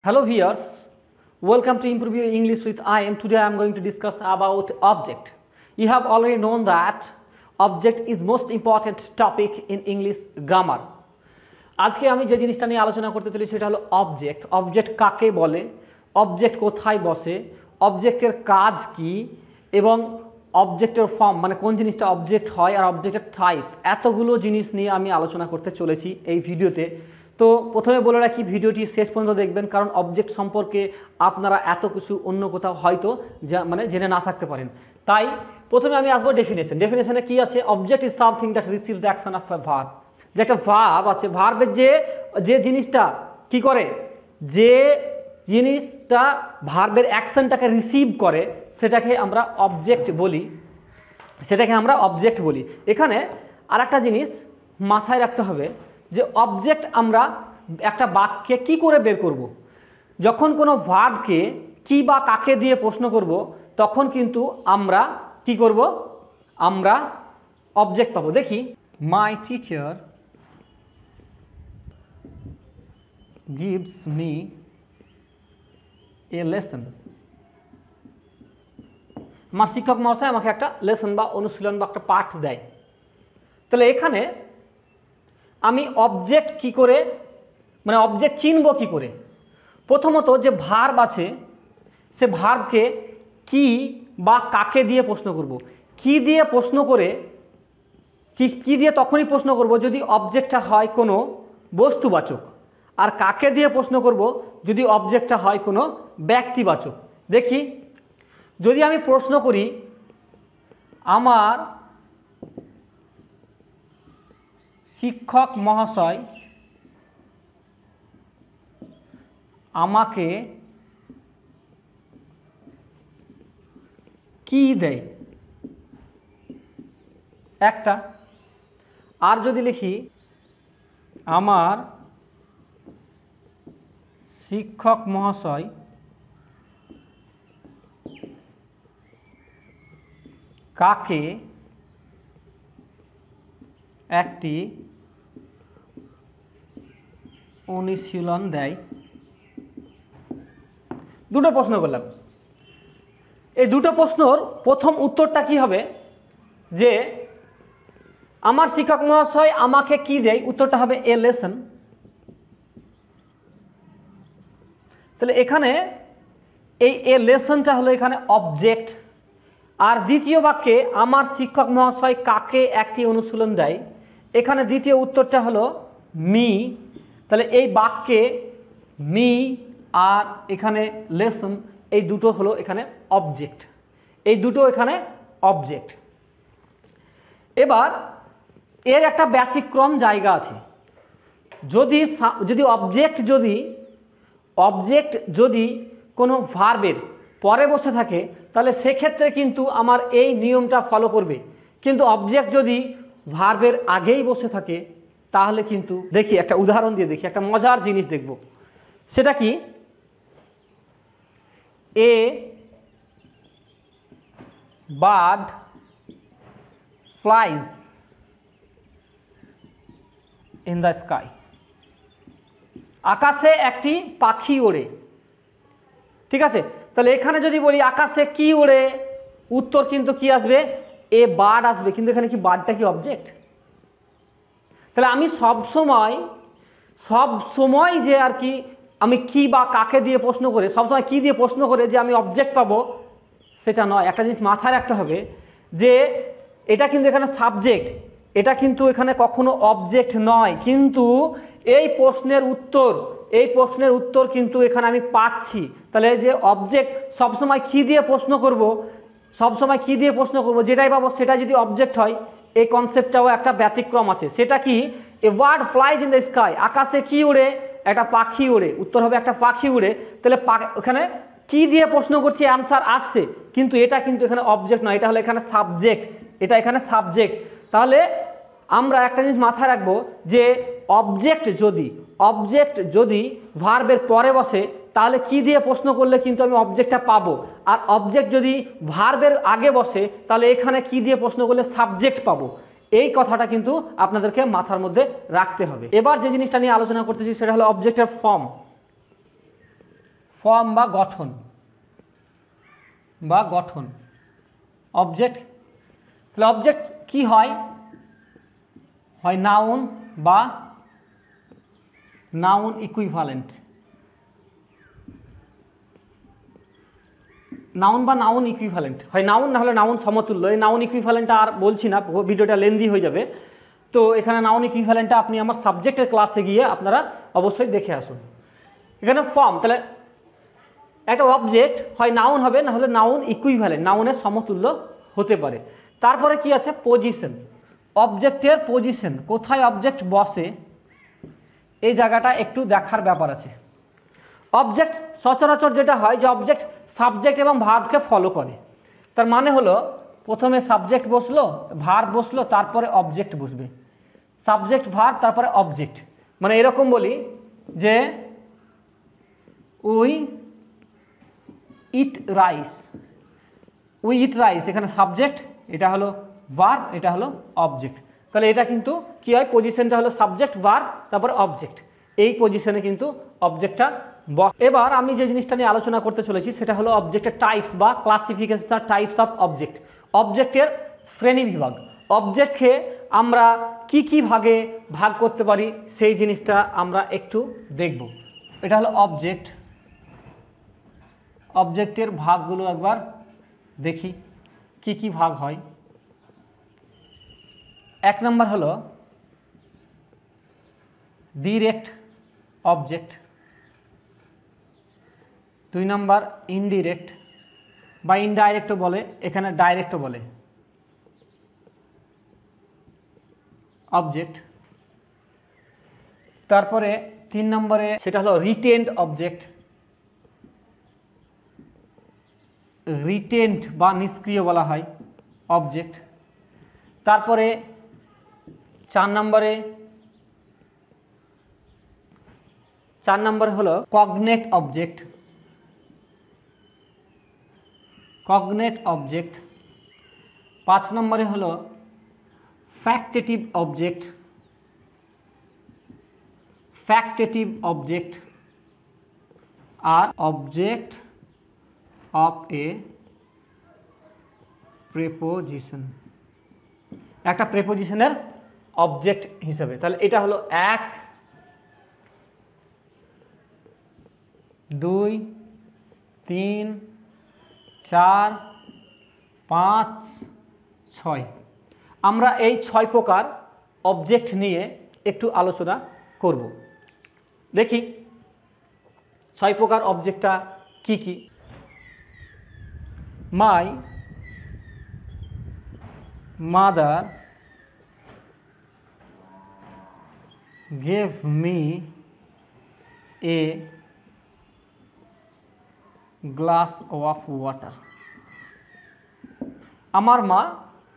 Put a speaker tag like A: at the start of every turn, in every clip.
A: Hello viewers, welcome to Improve Your English with IM. Today I am going to discuss about object. You have already known that object is most important topic in English grammar. আজকে আমি যে জিনিসটা নিয়ে আলোচনা করতে চলেছি সেটা হলো অবজেক্ট। অবজেক্ট কাকে বলে, অবজেক্ট কোথায় বসে, অবজেক্টের কাজ কি এবং অবজেক্টের ফর্ম মানে কোন জিনিসটা অবজেক্ট হয় আর অবজেক্টের টাইপ, এতগুলো জিনিস নিয়ে আমি আলোচনা করতে চলেছি এই ভিডিওতে। তো প্রথমে বলে রাখি, ভিডিওটি শেষ পর্যন্ত দেখবেন, কারণ অবজেক্ট সম্পর্কে আপনারা এত কিছু অন্য কোথাও হয়তো জেনে না থাকতে পারেন। তাই প্রথমে আমি আসবো ডেফিনেশন। ডেফিনেশনে কি আছে? Object is something that receive the action of A verb. যে একটা ভার্ব আছে, ভার্বের যে জিনিসটা কি করে, যে জিনিসটা ভার্বের অ্যাকশনটাকে রিসিভ করে সেটাকে আমরা অবজেক্ট বলি। এখানে আর একটা জিনিস মাথায় রাখতে হবে যে অবজেক্ট আমরা একটা বাক্যে কি করে বের করব। যখন কোনো ভার্বকে কি বা কাকে দিয়ে প্রশ্ন করব তখন কিন্তু আমরা কি করব, আমরা অবজেক্ট পাবো। দেখি, my teacher gives me a lesson। আমার শিক্ষক মহাশয় আমাকে একটা লেসন বা অনুশীলন বা একটা পাঠ দেয়। তাহলে এখানে আমি অবজেক্ট কি করে, মানে অবজেক্ট চিনব কি করে? প্রথমত যে ভার্ব আছে সে ভার্বকে কি বা কাকে দিয়ে প্রশ্ন করব। কি দিয়ে প্রশ্ন করে, কি দিয়ে তখনই প্রশ্ন করব যদি অবজেক্টটা হয় কোনো বস্তুবাচক, আর কাকে দিয়ে প্রশ্ন করব যদি অবজেক্টটা হয় কোনো ব্যক্তিবাচক। দেখি, যদি আমি প্রশ্ন করি আমার শিক্ষক মহাশয় আমাকে কি দেয়, একটা। আর যদি লিখি আমার শিক্ষক মহাশয় কাকে একটি অনুশীলন দেয়। দুটো প্রশ্ন করলাম। এই দুটো প্রশ্নর প্রথম উত্তরটা কি হবে যে আমার শিক্ষক মহাশয় আমাকে কি দেয়, উত্তরটা হবে এ লেসন। তাহলে এখানে এই এ লেসনটা হলো এখানে অবজেক্ট। আর দ্বিতীয় বাক্যে আমার শিক্ষক মহাশয় কাকে একটি অনুশীলন দেয়, এখানে দ্বিতীয় উত্তরটা হলো মি। তাহলে এই বাক্যে মি আর এখানে লেসন, এই দুটো হলো এখানে অবজেক্ট। এই দুটো এখানে অবজেক্ট। এবার এর একটা ব্যতিক্রম জায়গা আছে। যদি অবজেক্ট যদি কোনো ভার্বের পরে বসে থাকে তাহলে সেক্ষেত্রে কিন্তু আমার এই নিয়মটা ফলো করবে। কিন্তু অবজেক্ট যদি ভার্বের আগেই বসে থাকে তাহলে কিন্তু, দেখি একটা উদাহরণ দিয়ে দেখি, একটা মজার জিনিস দেখব। সেটা কি? A bird flies in the sky. আকাশে একটি পাখি ওড়ে। ঠিক আছে, তাহলে এখানে যদি বলি আকাশে কি ওড়ে, উত্তর কিন্তু কি আসবে? এ বার্ড আসবে। কিন্তু এখানে কি বার্ডটা কি অবজেক্ট? তাহলে আমি সব সময় যে আর কি আমি কি বা কাকে দিয়ে প্রশ্ন করে, সবসময় কি দিয়ে প্রশ্ন করে যে আমি অবজেক্ট পাবো সেটা নয়। একটা জিনিস মাথায় রাখতে হবে যে এটা কিন্তু এখানে সাবজেক্ট, এটা কিন্তু এখানে কখনো অবজেক্ট নয়। কিন্তু এই প্রশ্নের উত্তর কিন্তু এখানে আমি পাচ্ছি। তাহলে যে অবজেক্ট সবসময় কি দিয়ে প্রশ্ন করব, যেটাই পাবো সেটা যদি অবজেক্ট হয়, এই কনসেপ্টটাও একটা ব্যতিক্রম আছে। সেটা কি? A bird flies in the sky. আকাশে কি উড়ে? একটা পাখি উড়ে। উত্তর হবে একটা পাখি উড়ে। তাহলে ওখানে কি দিয়ে প্রশ্ন করছি, অ্যান্সার আসছে, কিন্তু এটা কিন্তু এখানে অবজেক্ট নয়, এটা হলো এখানে সাবজেক্ট। তাহলে আমরা একটা জিনিস মাথায় রাখবো যে অবজেক্ট যদি ভার্বের পরে বসে তাহলে কি দিয়ে প্রশ্ন করলে কিন্তু আমি অবজেক্টটা পাবো। আর অবজেক্ট যদি ভার্বের আগে বসে তাহলে এখানে কি দিয়ে প্রশ্ন করলে সাবজেক্ট পাবো। এই কথাটা কিন্তু আপনাদেরকে মাথার মধ্যে রাখতে হবে। এবার যে জিনিসটা নিয়ে আলোচনা করতেছি সেটা হলো অবজেক্টের ফর্ম। ফর্ম বা গঠন অবজেক্ট। তাহলে অবজেক্ট কি হয় নাউন বা নাউন ইকুইভ্যালেন্ট, নাউন বা নাউন ইকুইভ্যালেন্ট হয়, নাউন না হলে নাউন সমতুল্য। এই নাউন ইকুইভ্যালেন্টটা আর বলছি না, ভিডিওটা লেন্দি হয়ে যাবে। তো এখানে নাউন ইকুইভ্যালেন্টটা আপনি আমার সাবজেক্টের ক্লাসে গিয়ে আপনারা অবশ্যই দেখে আসুন। এখানে ফর্ম, তাহলে একটা অবজেক্ট হয় নাউন হবে, না হলে নাউন ইকুইভ্যালেন্ট, নাউনের সমতুল্য হতে পারে। তারপরে কি আছে, পজিশন, অবজেক্টের পজিশন, কোথায় অবজেক্ট বসে এই জায়গাটা একটু দেখার ব্যাপার আছে। অবজেক্ট সচরাচর যেটা হয় যে অবজেক্ট সাবজেক্ট এবং ভার্বকে ফলো করে। তার মানে হলো প্রথমে সাবজেক্ট বসলো, ভার্ব বসলো, তারপরে অবজেক্ট বসবে, সাবজেক্ট ভার্ব তারপরে অবজেক্ট। মানে এরকম বলি যে we eat rice, we eat rice, এখানে সাবজেক্ট, এটা হলো ভার্ব, এটা হলো অবজেক্ট। তাহলে এটা কিন্তু কি হয়, পজিশনটা হলো সাবজেক্ট ভার্ব তারপরে অবজেক্ট, এই পজিশনে কিন্তু অবজেক্টটা বস। এবার আমি যে জিনিসটা নিয়ে আলোচনা করতে চলেছি সেটা হলো অবজেক্টের টাইপস বা ক্লাসিফিকেশন, টাইপস অফ অবজেক্ট, অবজেক্টের শ্রেণী বিভাগ। অবজেক্টকে আমরা কি ভাগে ভাগ করতে পারি সেই জিনিসটা আমরা একটু দেখব। এটা হলো অবজেক্ট, অবজেক্টের ভাগগুলো একবার দেখি কি ভাগ হয়। এক নম্বর হলো ডিরেক্ট অবজেক্ট, দুই নম্বর ইনডিরেক্ট বা ইনডাইরেক্টও বলে, এখানে ডাইরেক্টও বলে অবজেক্ট। তারপরে তিন নম্বরে সেটা হলো রিটেন্ড অবজেক্ট, রিটেন্ড বা নিষ্ক্রিয় বলা হয় অবজেক্ট। তারপরে চার নম্বরে হলো কগনেট অবজেক্ট, কগনেট অবজেক্ট। পাঁচ নম্বরে হলো ফ্যাক্টেটিভ অবজেক্ট, ফ্যাক্টেটিভ অবজেক্ট। আর অবজেক্ট অফ এ প্রেপোজিশন, একটা প্রেপোজিশনের অবজেক্ট হিসেবে। তাহলে এটা হলো 1 2 3 4 5 6। আমরা এই 6 প্রকার অবজেক্ট নিয়ে একটু আলোচনা করব। দেখি 6 প্রকার অবজেক্টটা কি। My mother gave me a glass of water, আমার মা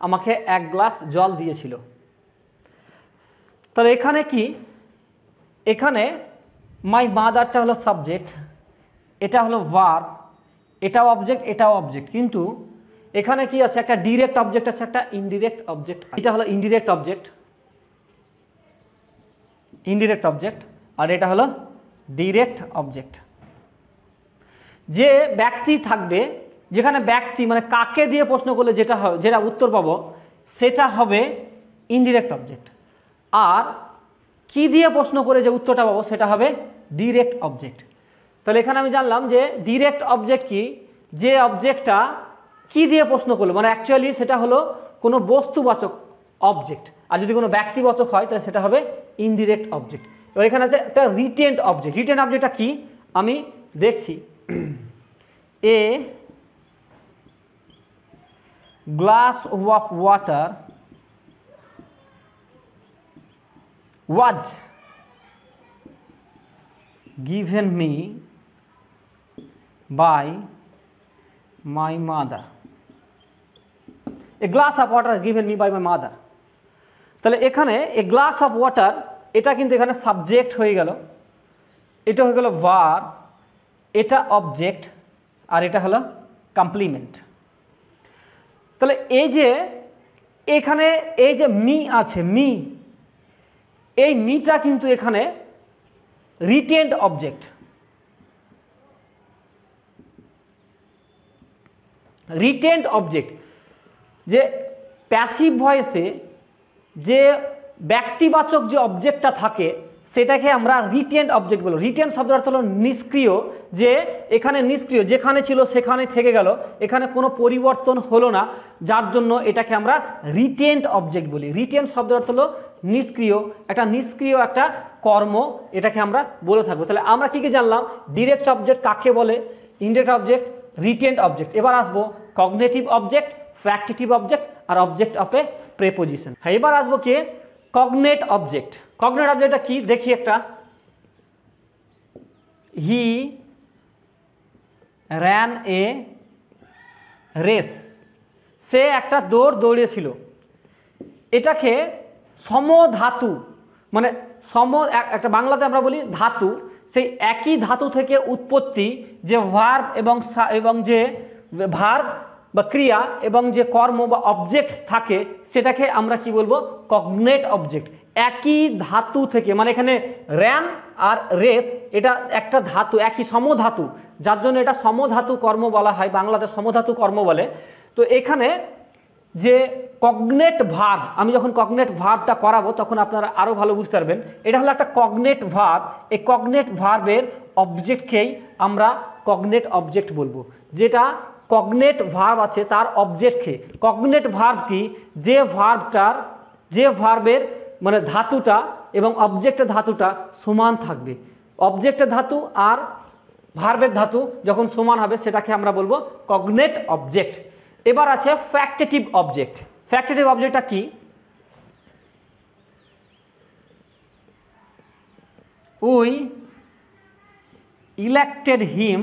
A: আমাকে 1 গ্লাস জল দিয়েছিল। তাহলে এখানে কি, এখানে মাই মাদারটা হলো সাবজেক্ট, এটা হলো ভার্ব, এটাও অবজেক্ট, এটাও অবজেক্ট। কিন্তু এখানে কি আছে, একটা ডিরেক্ট অবজেক্ট আছে, একটা ইনডিরেক্ট অবজেক্ট। এটা হলো ইনডিরেক্ট অবজেক্ট, ইনডিরেক্ট অবজেক্ট, আর এটা হলো ডিরেক্ট অবজেক্ট। যে ব্যক্তি থাকবে, যেখানে ব্যক্তি মানে কাকে দিয়ে প্রশ্ন করলে যেটা হবে, যেটা উত্তর পাবো সেটা হবে ইনডিরেক্ট অবজেক্ট। আর কি দিয়ে প্রশ্ন করে যে উত্তরটা পাবো সেটা হবে ডিরেক্ট অবজেক্ট। তাহলে এখানে আমি জানলাম যে ডিরেক্ট অবজেক্ট কি, যে অবজেক্টটা কি দিয়ে প্রশ্ন করলো, মানে অ্যাকচুয়ালি সেটা হলো কোনো বস্তুবাচক অবজেক্ট। আর যদি কোনো ব্যক্তিবাচক হয় তাহলে সেটা হবে ইনডিরেক্ট অবজেক্ট। এবার এখানে আছে একটা রিটেন্ড অবজেক্ট। রিটেন্ড অবজেক্টটা কি আমি দেখছি। A glass of water was given me by my mother. A glass of water is given me by my mother. তাহলে এখানে এ গ্লাস অফ ওয়াটার, এটা কিন্তু এখানে সাবজেক্ট হয়ে গেল, এটা হয়ে গেল ভার্ব, এটা অবজেক্ট, আর এটা হলো কমপ্লিমেন্ট। তাহলে এই যে এখানে এই যে মি আছে, এই মিটা কিন্তু এখানে রিটেন্ড অবজেক্ট, রিটেন্ড অবজেক্ট, যে প্যাসিভ ভয়েসে যে ব্যক্তিবাচক যে অবজেক্টটা থাকে সেটাকে আমরা রিটেন্ড অবজেক্ট বলবো। রিটেন্ড শব্দের অর্থ হলো নিষ্ক্রিয়, যে এখানে নিষ্ক্রিয়, যেখানে ছিল সেখানে থেকে গেল, এখানে কোনো পরিবর্তন হলো না, যার জন্য এটাকে আমরা রিটেন্ড অবজেক্ট বলি। রিটেন্ড শব্দের অর্থ হলো নিষ্ক্রিয়, একটা নিষ্ক্রিয় একটা কর্ম, এটাকে আমরা বলে থাকবো। তাহলে আমরা কী কী জানলাম? ডিরেক্ট অবজেক্ট কাকে বলে, ইনডিরেক্ট অবজেক্ট, রিটেন্ড অবজেক্ট। এবার আসবো কগনিটিভ অবজেক্ট, ফ্যাক্টিটিভ অবজেক্ট আর অবজেক্ট অফ এ প্রেপোজিশন। হ্যাঁ, এবার আসবো কে? Cognate object. কগনেট অবজেক্টটা কি দেখি একটা। হি র্যান এ রেস, সে একটা দৌড় দৌড়িয়েছিল। এটাকে সমধাতু, মানে একটা বাংলাতে আমরা বলি ধাতু, সেই একই ধাতু থেকে উৎপত্তি, যে ভার্ব এবং যে ভার্ব বা ক্রিয়া এবং যে কর্ম বা অবজেক্ট থাকে সেটাকে আমরা কি বলবো? Cognate object. একই ধাতু থেকে, মানে এখানে র্যান আর রেস এটা একটা ধাতু, একই সমধাতু, যার জন্য এটা সমধাতু কর্ম বলা হয়, বাংলাতে সমধাতু কর্ম বলে। তো এখানে যে কগনেট ভার্ব, আমি যখন কগনেট ভার্বটা করাবো তখন আপনারা আরও ভালো বুঝতে পারবেন। এটা হলো একটা কগনেট ভার্ব। এই কগনেট ভার্বের অবজেক্টকেই আমরা কগনেট অবজেক্ট বলবো। যেটা কগনেট ভার্ব আছে তার অবজেক্টকে। কগনেট ভার্ব কি? যে ভার্বের মানে ধাতুটা এবং অবজেক্টের ধাতুটা সমান থাকবে। অবজেক্টের ধাতু আর ভার্বের ধাতু যখন সমান হবে সেটাকে আমরা বলবো কগনেট অবজেক্ট। এবার আছে ফ্যাক্টেটিভ অবজেক্ট। ফ্যাক্টেটিভ অবজেক্টটা কি? We elected him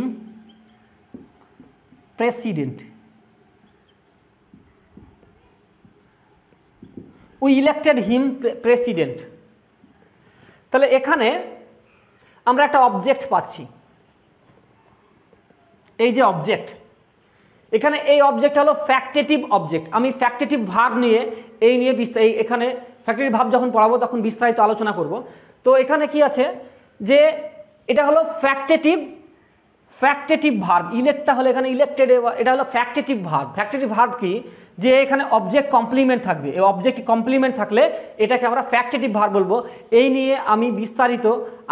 A: president. We elected him president. তাহলে এখানে আমরা একটা অবজেক্ট পাচ্ছি। এই যে অবজেক্ট, এখানে এই অবজেক্ট হলো ফ্যাক্টেটিভ অবজেক্ট। আমি ফ্যাক্টেটিভ ভার্ব নিয়ে এখানে ফ্যাক্টেটিভ ভার্ব যখন পড়াবো তখন বিস্তারিত আলোচনা করব। তো এখানে কি আছে? যে এটা হলো ফ্যাক্টেটিভ ভার্ব। ইলেক্টটা হলো এখানে ইলেক্টেড, এটা হলো ফ্যাক্টেটিভ ভার্ব। ফ্যাক্টেটিভ ভার্ব কি? যে এখানে অবজেক্ট কমপ্লিমেন্ট থাকবে। এই অবজেক্ট কমপ্লিমেন্ট থাকলে এটাকে আমরা ফ্যাক্টেটিভ ভার্ব বলবো। এই নিয়ে আমি বিস্তারিত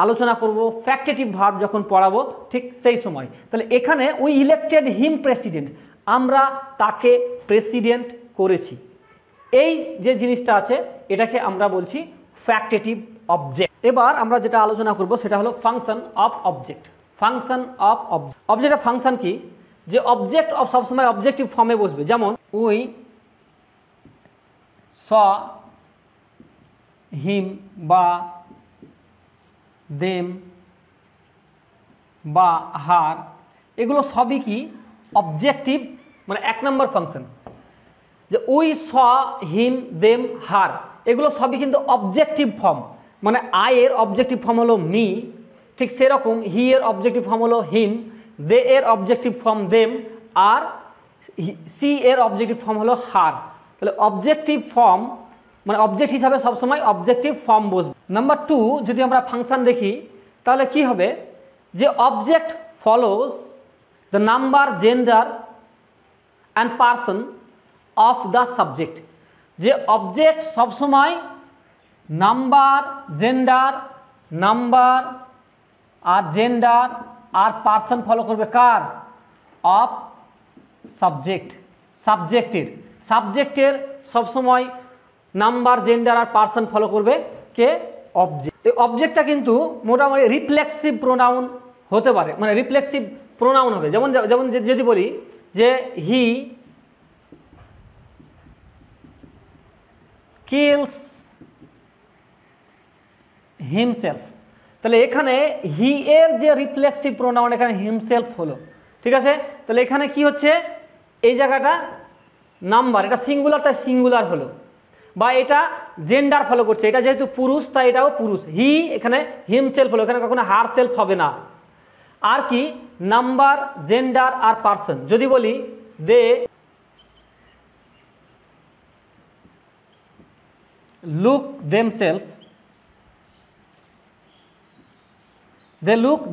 A: আলোচনা করব ফ্যাক্টেটিভ ভার্ব যখন পড়াবো ঠিক সেই সময়। তাহলে এখানে উই ইলেক্টেড হিম প্রেসিডেন্ট, আমরা তাকে প্রেসিডেন্ট করেছি। এই যে জিনিসটা আছে এটাকে আমরা বলছি ফ্যাক্টেটিভ অবজেক্ট। এবার আমরা যেটা আলোচনা করব সেটা হলো function of object. Function of object. অবজেক্টের ফাংশন কি? যে অবজেক্ট অফ সবসময় অবজেক্টিভ ফর্মে বসবে। যেমন উই স হিম বা দেম বা হার, এগুলো সবই কি অবজেক্টিভ, মানে 1 নম্বর ফাংশন। যে উই স হিম দেম হার, এগুলো সবই কিন্তু অবজেক্টিভ ফর্ম। মানে আই এর অবজেক্টিভ ফর্ম হলো মি, ঠিক সেরকম হি এর অবজেক্টিভ ফর্ম হলো হিম, দে এর অবজেক্টিভ ফর্ম দেম, আর সি এর অবজেক্টিভ ফর্ম হলো হার। তাহলে অবজেক্টিভ ফর্ম মানে অবজেক্ট হিসাবে সবসময় অবজেক্টিভ ফর্ম বসবে। নাম্বার 2 যদি আমরা ফাংশন দেখি তাহলে কি হবে? যে object follows the number, gender and person of the subject. যে অবজেক্ট সবসময় নাম্বার, জেন্ডার আর পারসন ফলো করবে। কার? অফ সাবজেক্টের সবসময় নাম্বার, জেন্ডার আর পারসন ফলো করবে কে? অবজেক্ট। এই অবজেক্টটা কিন্তু মোটামুটি রিফ্লেক্সিভ প্রোনাউন হতে পারে, মানে রিফ্লেক্সিভ প্রোনাউন হবে। যেমন যদি বলি যে হি কিলস হিমসেলফ, তাহলে এখানে হি এর যে রিফ্লেক্সিভ প্রোনাউন এখানে হিমসেলফ হলো। ঠিক আছে? তাহলে এখানে কি হচ্ছে? এই জায়গাটা নাম্বার, এটা সিঙ্গুলার তাই সিঙ্গুলার হলো, বা এটা জেন্ডার ফলো করছে, এটা যেহেতু পুরুষ তাই এটাও পুরুষ। হি এখানে হিমসেলফ হলো, এখানে কখনো হার সেলফ হবে না। আর কি? নাম্বার, জেন্ডার আর পারসন। যদি বলি দে লুক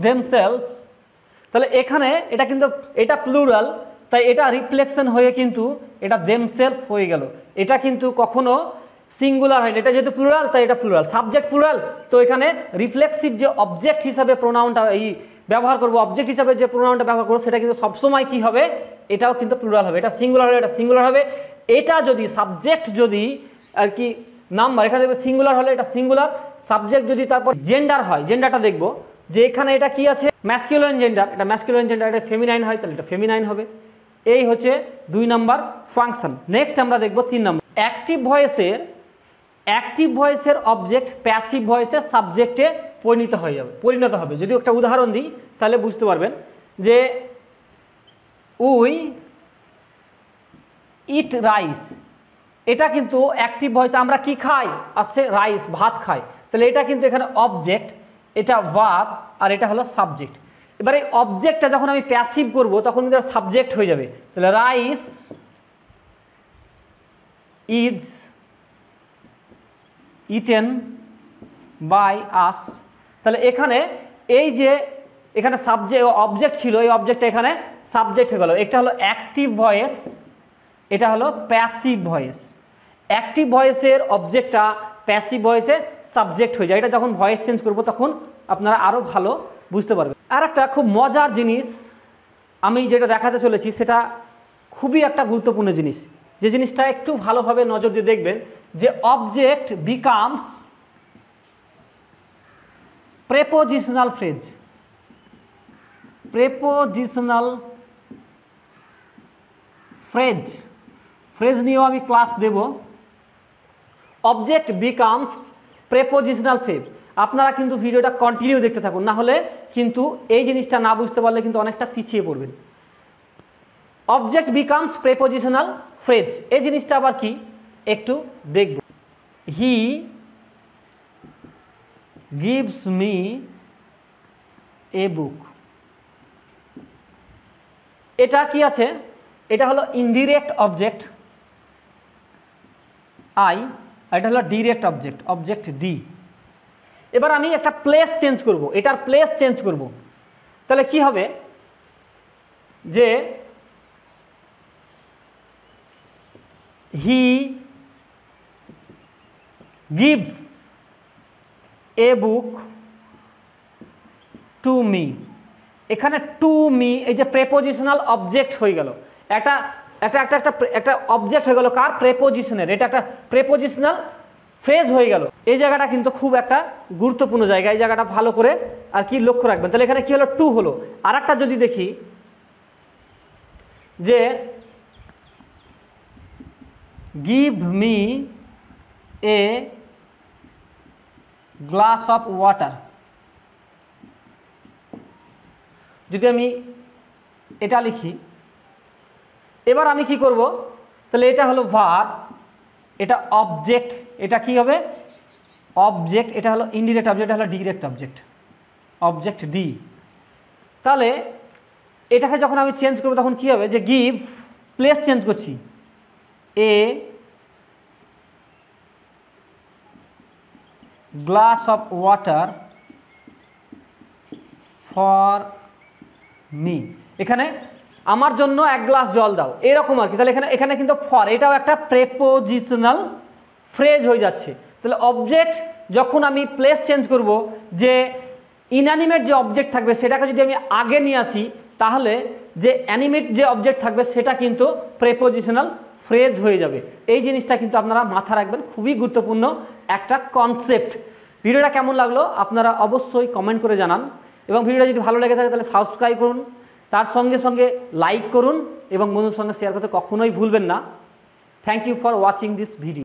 A: দেমসেলফ, তাহলে এখানে এটা কিন্তু এটা প্লুরাল, তাই এটা রিফ্লেকশন হয়ে কিন্তু এটা দেমসেলফ হয়ে গেল, এটা কিন্তু কখনো সিঙ্গুলার হয় না, এটা যেহেতু প্লুরাল তাই এটা প্লুরাল, সাবজেক্ট প্লুরাল, তো এখানে রিফ্লেক্সিভ যে অবজেক্ট হিসাবে প্রোনাউনটা ব্যবহার করবো, অবজেক্ট হিসাবে যে প্রোনাউনটা ব্যবহার করবো সেটা কিন্তু সবসময় কি হবে, এটাও কিন্তু প্লুরাল হবে, এটা সিঙ্গুলার হবে, এটা সিঙ্গুলার হবে। এটা যদি সাবজেক্ট যদি আর কি নাম্বার, এখানে দেখবে সিঙ্গুলার হলে এটা সিঙ্গুলার, সাবজেক্ট যদি তারপর জেন্ডার হয়, জেন্ডারটা দেখবো যে এখানে এটা কি আছে ম্যাসকুলিন জেন্ডার, এটা ম্যাসকুলিন জেন্ডার, এটা ফেমিনাইন হয় তাহলে এটা ফেমিনাইন হবে। এই হচ্ছে 2 নম্বর ফাংশন। নেক্সট আমরা দেখবো 3 নম্বর, অ্যাক্টিভ ভয়েসের অবজেক্ট প্যাসিভ ভয়েসের সাবজেক্টে পরিণত হবে। যদি একটা উদাহরণ দিই তাহলে বুঝতে পারবেন যে উই ইট রাইস, এটা কিন্তু অ্যাক্টিভ ভয়েস, আমরা কি খাই, আসছে রাইস, ভাত খাই, তাহলে এটা কিন্তু এখানে অবজেক্ট, এটা ভার্ব, আর এটা হলো সাবজেক্ট। এবার এই অবজেক্টটা যখন আমি প্যাসিভ করব তখন কিন্তু সাবজেক্ট হয়ে যাবে, তাহলে rice is eaten by us, তাহলে এখানে এই যে এখানে অবজেক্ট ছিল, এই অবজেক্টটা এখানে সাবজেক্ট হয়ে গেল। এটা হলো অ্যাক্টিভ ভয়েস, এটা হলো প্যাসিভ ভয়েস। অ্যাক্টিভ ভয়েসের অবজেক্টটা প্যাসিভ ভয়েসে সাবজেক্ট হয়ে যায়। এটা যখন ভয়েস চেঞ্জ করব তখন আপনারা আরও ভালো বুঝতে পারবেন। আর একটা খুব মজার জিনিস আমি যেটা দেখাতে চলেছি সেটা খুবই একটা গুরুত্বপূর্ণ জিনিস, যে জিনিসটা একটু ভালোভাবে নজর দিয়ে দেখবেন, যে object becomes prepositional phrase. Prepositional phrase নিয়েও আমি ক্লাস দেব। অবজেক্ট বিকামস প্রেপোজিশনাল ফ্রেজ, আপনারা কিন্তু ভিডিওটা কন্টিনিউ দেখতে থাকুন, না হলে কিন্তু এই জিনিসটা না বুঝতে পারলে কিন্তু অনেকটা পিছিয়ে পড়বেন। অবজেক্ট বিকামস প্রেপোজিশনাল ফ্রেজ, এই জিনিসটা আবার কি একটু দেখব। হি গিভস মি এ বুক, এটা কি আছে, এটা হলো ইনডিরেক্ট অবজেক্ট আই, আর এটা হলো ডিরেক্ট অবজেক্ট ডি। এবার আমি একটা প্লেস চেঞ্জ করব, এটার প্লেস চেঞ্জ করব, তাহলে কি হবে যে he gives a book to me, এখানে টু মি এই যে প্রেপোজিশনাল অবজেক্ট হয়ে গেল, একটা অবজেক্ট হয়ে গেল কার, প্রেপোজিশনের, এটা একটা প্রেপোজিশনাল ফ্রেজ হয়ে গেল। এই জায়গাটা কিন্তু খুব একটা গুরুত্বপূর্ণ জায়গা, এই জায়গাটা ভালো করে আর কি লক্ষ্য রাখবেন। তাহলে এখানে কি হলো, টু হলো। আর একটা যদি দেখি যে give me a glass of water, যদি আমি এটা লিখি, এবার আমি কি করব, তাহলে এটা হলো ভার্ব, এটা অবজেক্ট, এটা কি হবে অবজেক্ট, এটা হলো ইনডিরেক্ট অবজেক্ট, এটা হলো ডিরেক্ট অবজেক্ট ডি। তাহলে এটাকে যখন আমি চেঞ্জ করব তখন কি হবে, যে গিভ, প্লেস চেঞ্জ করছি, a glass of water for me, এখানে আমার জন্য 1 গ্লাস জল দাও, এরকম আর কি। তাহলে এখানে কিন্তু ফর, এটাও একটা প্রেপোজিশনাল ফ্রেজ হয়ে যাচ্ছে। তাহলে অবজেক্ট যখন আমি প্লেস চেঞ্জ করব, যে ইনঅ্যানিমেট যে অবজেক্ট থাকবে সেটাকে যদি আমি আগে নিয়ে আসি, তাহলে যে অ্যানিমেট যে অবজেক্ট থাকবে সেটা কিন্তু প্রেপোজিশনাল ফ্রেজ হয়ে যাবে। এই জিনিসটা কিন্তু আপনারা মাথা রাখবেন, খুবই গুরুত্বপূর্ণ একটা কনসেপ্ট। ভিডিওটা কেমন লাগলো আপনারা অবশ্যই কমেন্ট করে জানান, এবং ভিডিওটা যদি ভালো লেগে থাকে তাহলে সাবস্ক্রাইব করুন, তার সঙ্গে সঙ্গে লাইক করুন এবং বন্ধুদের সঙ্গে শেয়ার করতে কখনোই ভুলবেন না। Thank you for watching this video.